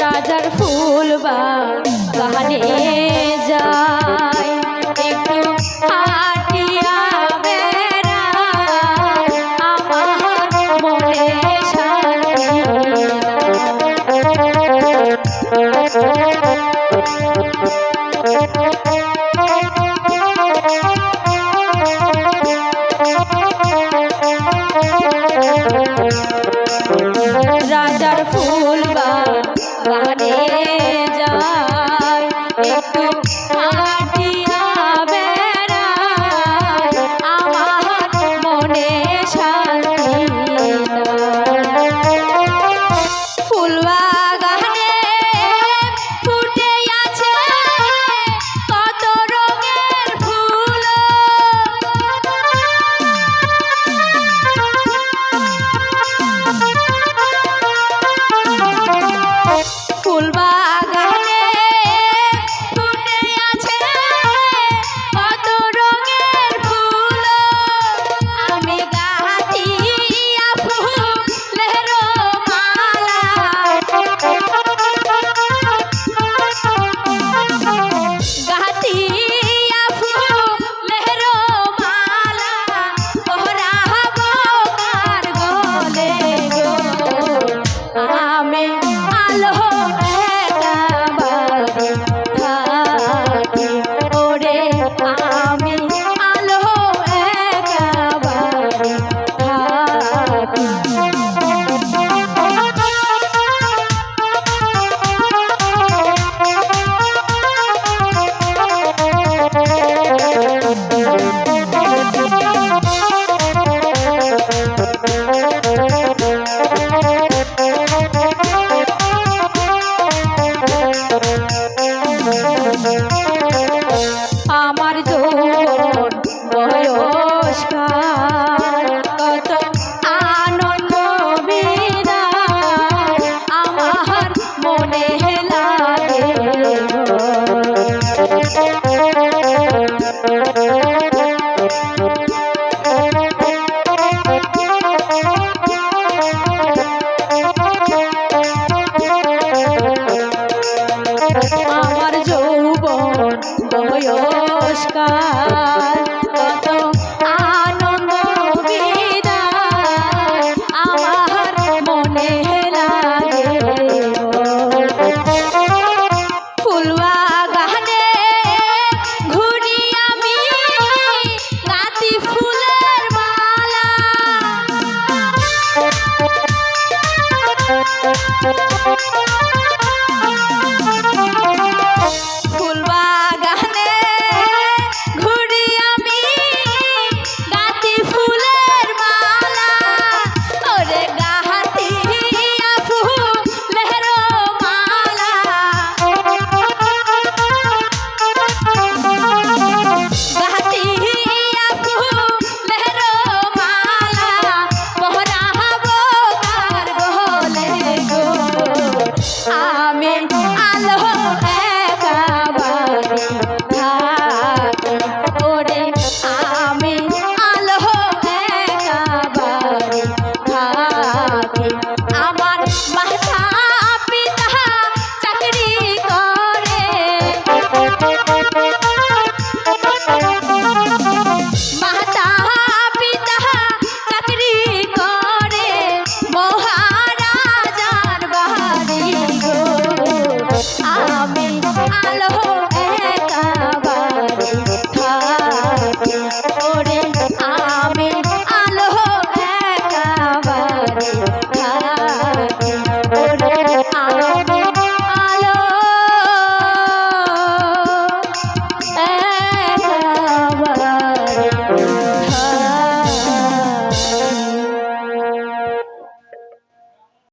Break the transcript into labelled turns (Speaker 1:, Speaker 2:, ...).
Speaker 1: রাজার ফুল বাগানে যায় একটু হাঁটিয়া বেড়ায় আমার মনে শান্তি রাজার ফুল বাগানে যায় একটু হাঁটিয়া বেড়ায় আমার মনে শান্তি ফুল বাগানে ফুটে আছে কত রঙের ফুল ফুল বাগানে ফুটে আছে কত রঙের ফুল আমি গাঁথিয়া ফুলের মালা গাঁথিয়া ফুলের মালা পরাবো কার গলে গো আমি আলো ওরে আমি আলো একেবারে থাকি আমার যৌবন বয়সকাল কত আনন্দ বিদায় আমার মনে লাগে আমার যৌবন বয়সকাল কত আনন্দ বিদায় আমার মনে লাগে ফুল বাগানে ঘুরি আমি গাঁথি ফুলের মালা ফুল বাগানে ঘুরি আমি গাঁথি ফুলের মালা ওরে গাঁথিয়া ফুলের মালা গাঁথিয়া ফুলের মালা পরাবো কার গলে গো আমি আলো একেবারে থাকি ওরে আমি আলো একেবারে থাকি আমার মাথা